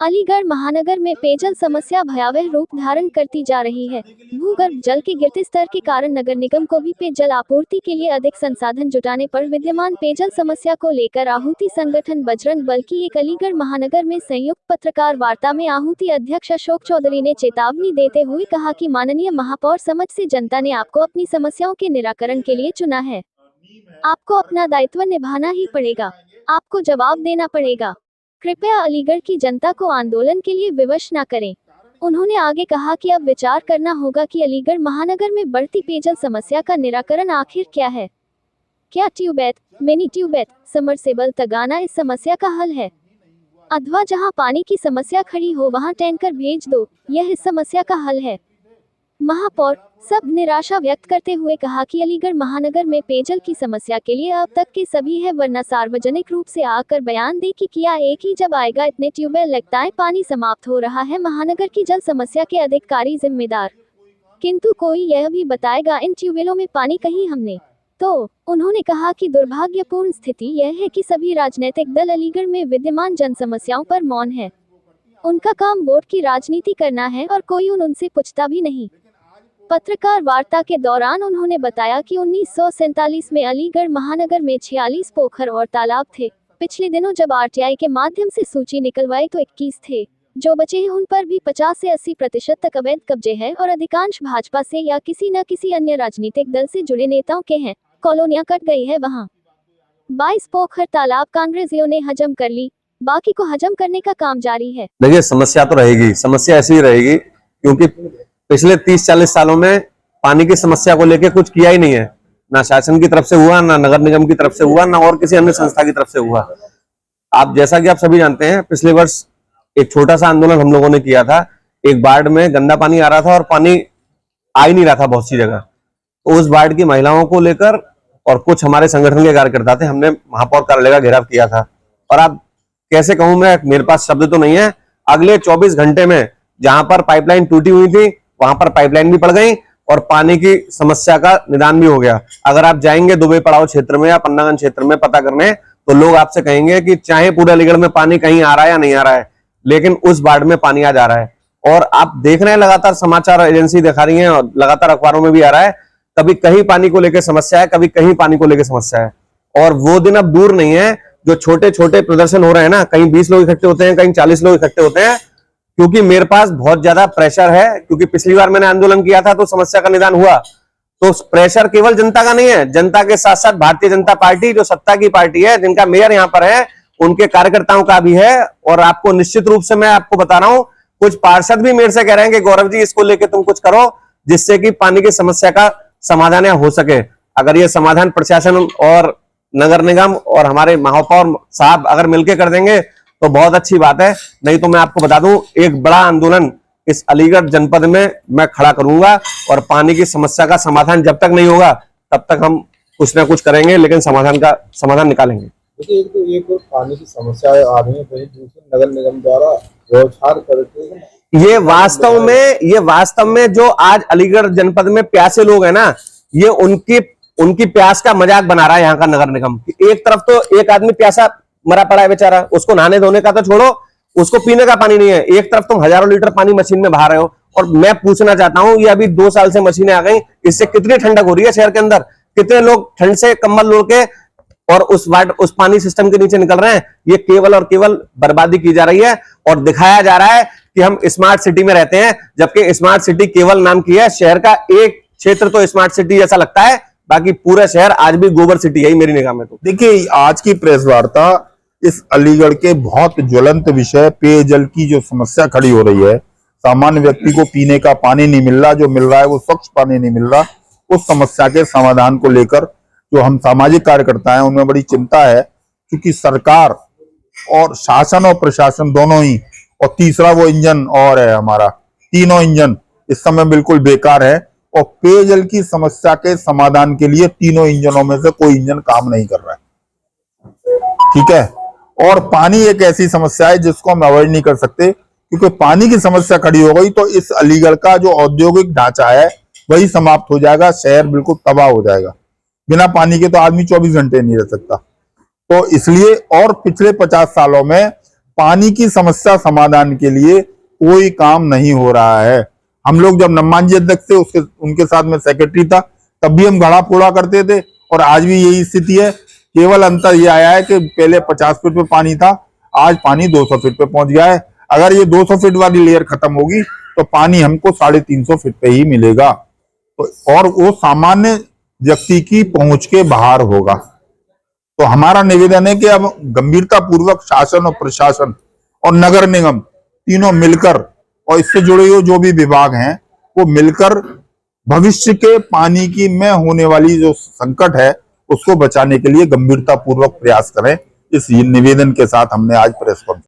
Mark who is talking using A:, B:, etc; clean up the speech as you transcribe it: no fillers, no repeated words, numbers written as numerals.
A: अलीगढ़ महानगर में पेयजल समस्या भयावह रूप धारण करती जा रही है। भूगर्भ जल के गिरते स्तर के कारण नगर निगम को भी पेयजल आपूर्ति के लिए अधिक संसाधन जुटाने पर विद्यमान पेयजल समस्या को लेकर आहूति संगठन बजरंग बल की एक अलीगढ़ महानगर में संयुक्त पत्रकार वार्ता में आहूति अध्यक्ष अशोक चौधरी ने चेतावनी देते हुए कहा कि माननीय महापौर समझ से जनता ने आपको अपनी समस्याओं के निराकरण के लिए चुना है। आपको अपना दायित्व निभाना ही पड़ेगा, आपको जवाब देना पड़ेगा। कृपया अलीगढ़ की जनता को आंदोलन के लिए विवश न करें। उन्होंने आगे कहा कि अब विचार करना होगा कि अलीगढ़ महानगर में बढ़ती पेयजल समस्या का निराकरण आखिर क्या है। क्या ट्यूबवेल, मिनी ट्यूबवेल, समरसेबल तगाना इस समस्या का हल है, अथवा जहां पानी की समस्या खड़ी हो वहां टैंकर भेज दो, यह इस समस्या का हल है। महापौर सब निराशा व्यक्त करते हुए कहा कि अलीगढ़ महानगर में पेयजल की समस्या के लिए अब तक के सभी है, वरना सार्वजनिक रूप से आकर बयान दे कि किया एक ही जब आएगा इतने ट्यूबवेल लगता है, पानी समाप्त हो रहा है, महानगर की जल समस्या के अधिकारी जिम्मेदार, किंतु कोई यह भी बताएगा इन ट्यूबवेलों में पानी कहीं हमने तो। उन्होंने कहा कि दुर्भाग्यपूर्ण स्थिति यह है कि सभी राजनीतिक दल अलीगढ़ में विद्यमान जन समस्याओं पर मौन है। उनका काम वोट की राजनीति करना है और कोई उनसे पूछता भी नहीं। पत्रकार वार्ता के दौरान उन्होंने बताया कि 1947 में अलीगढ़ महानगर में 46 पोखर और तालाब थे। पिछले दिनों जब आरटीआई के माध्यम से सूची निकलवाई तो 21 थे। जो बचे हैं उन पर भी 50 से 80% तक अवैध कब्जे हैं और अधिकांश भाजपा से या किसी न किसी अन्य राजनीतिक दल से जुड़े नेताओं के हैं। कॉलोनियां कट गई है वहां। 22 पोखर तालाब कांग्रेसियों ने हजम कर ली, बाकी को हजम करने का काम जारी है।
B: देखिए, समस्या तो रहेगी, समस्या ऐसी ही रहेगी क्योंकि पिछले 30-40 सालों में पानी की समस्या को लेकर कुछ किया ही नहीं है। ना शासन की तरफ से हुआ, ना नगर निगम की तरफ से हुआ, ना और किसी अन्य संस्था की तरफ से हुआ। आप जैसा कि आप सभी जानते हैं, पिछले वर्ष एक छोटा सा आंदोलन हम लोगों ने किया था। एक वार्ड में गंदा पानी आ रहा था और पानी आ ही नहीं रहा था बहुत सी जगह। तो उस वार्ड की महिलाओं को लेकर और कुछ हमारे संगठन के कार्यकर्ता थे, हमने महापौर कार्यालय का घेराव किया था। और आप कैसे कहूं मैं, मेरे पास शब्द तो नहीं है। अगले 24 घंटे में जहां पर पाइपलाइन टूटी हुई थी वहां पर पाइपलाइन भी पड़ गई और पानी की समस्या का निदान भी हो गया। अगर आप जाएंगे दुबई पड़ाव क्षेत्र में या पन्नागंज क्षेत्र में पता करने, तो लोग आपसे कहेंगे कि चाहे पूरे अलीगढ़ में पानी कहीं आ रहा है या नहीं आ रहा है, लेकिन उस वार्ड में पानी आ जा रहा है। और आप देख रहे हैं, लगातार समाचार एजेंसी दिखा रही है और लगातार अखबारों में भी आ रहा है, कभी कहीं पानी को लेकर समस्या है, कभी कहीं पानी को लेकर समस्या है। और वो दिन अब दूर नहीं है जो छोटे छोटे प्रदर्शन हो रहे हैं ना, कहीं 20 लोग इकट्ठे होते हैं, कहीं 40 लोग इकट्ठे होते हैं, क्योंकि मेरे पास बहुत ज्यादा प्रेशर है। क्योंकि पिछली बार मैंने आंदोलन किया था तो समस्या का निदान हुआ। तो प्रेशर केवल जनता का नहीं है, जनता के साथ साथ भारतीय जनता पार्टी जो सत्ता की पार्टी है, जिनका मेयर यहाँ पर है, उनके कार्यकर्ताओं का भी है। और आपको निश्चित रूप से मैं आपको बता रहा हूं, कुछ पार्षद भी मेरे से कह रहे हैं कि गौरव जी इसको लेकर तुम कुछ करो जिससे कि पानी की समस्या का समाधान हो सके। अगर ये समाधान प्रशासन और नगर निगम और हमारे महापौर साहब अगर मिलकर कर देंगे तो बहुत अच्छी बात है। नहीं तो मैं आपको बता दूं, एक बड़ा आंदोलन इस अलीगढ़ जनपद में मैं खड़ा करूंगा और पानी की समस्या का समाधान जब तक नहीं होगा तब तक हम कुछ ना कुछ करेंगे, लेकिन समाधान निकालेंगे।
C: देखिए, एक और पानी की समस्या आ रही है, दूसरे नगर निगम द्वारा व्यवहार करते
B: ये वास्तव में जो आज अलीगढ़ जनपद में प्यासे लोग हैं ना, ये उनकी प्यास का मजाक बना रहा है यहाँ का नगर निगम। एक तरफ तो एक आदमी प्यासा मरा पड़ा है बेचारा, उसको नहाने धोने का तो छोड़ो, उसको पीने का पानी नहीं है। एक तरफ तुम हजारों लीटर पानी मशीन में बहा रहे हो। और मैं पूछना चाहता हूं, ये अभी 2 साल से मशीनें आ गई, इससे कितनी ठंडक हो रही है शहर के अंदर? कितने लोग ठंड से कंबल ओढ़ के और उस पानी सिस्टम के नीचे निकल रहे हैं? ये केवल और केवल बर्बादी की जा रही है और दिखाया जा रहा है कि हम स्मार्ट सिटी में रहते हैं, जबकि स्मार्ट सिटी केवल नाम की है। शहर का एक क्षेत्र तो स्मार्ट सिटी जैसा लगता है, बाकी पूरा शहर आज भी गोबर सिटी है मेरी निगाह में। तो
D: देखिए, आज की प्रेस वार्ता इस अलीगढ़ के बहुत ज्वलंत विषय पेयजल की जो समस्या खड़ी हो रही है, सामान्य व्यक्ति को पीने का पानी नहीं मिल रहा, जो मिल रहा है वो स्वच्छ पानी नहीं मिल रहा, उस समस्या के समाधान को लेकर जो हम सामाजिक कार्यकर्ता हैं उनमें बड़ी चिंता है। क्योंकि सरकार और शासन और प्रशासन दोनों ही, और तीसरा वो इंजन और है हमारा, तीनों इंजन इस समय बिल्कुल बेकार है। और पेयजल की समस्या के समाधान के लिए तीनों इंजनों में से कोई इंजन काम नहीं कर रहा है, ठीक है। और पानी एक ऐसी समस्या है जिसको हम अवॉइड नहीं कर सकते, क्योंकि पानी की समस्या खड़ी हो गई तो इस अलीगढ़ का जो औद्योगिक ढांचा है वही समाप्त हो जाएगा, शहर बिल्कुल तबाह हो जाएगा। बिना पानी के तो आदमी 24 घंटे नहीं रह सकता। तो इसलिए, और पिछले 50 सालों में पानी की समस्या समाधान के लिए कोई काम नहीं हो रहा है। हम लोग जब नम्मान जी अध्यक्ष थे उनके साथ में सेक्रेटरी था, तब भी हम घड़ा फोड़ा करते थे और आज भी यही स्थिति है। केवल अंतर ये आया है कि पहले 50 फीट पे पानी था, आज पानी 200 फीट पे पहुंच गया है। अगर ये 200 फीट वाली लेयर खत्म होगी तो पानी हमको 350 फीट पे ही मिलेगा, तो और वो सामान्य व्यक्ति की पहुंच के बाहर होगा। तो हमारा निवेदन है कि अब गंभीरता पूर्वक शासन और प्रशासन और नगर निगम तीनों मिलकर और इससे जुड़े हुए जो भी विभाग हैं वो मिलकर भविष्य के पानी की में होने वाली जो संकट है उसको बचाने के लिए गंभीरता पूर्वक प्रयास करें। इस निवेदन के साथ हमने आज प्रेस कॉन्फ्रेंस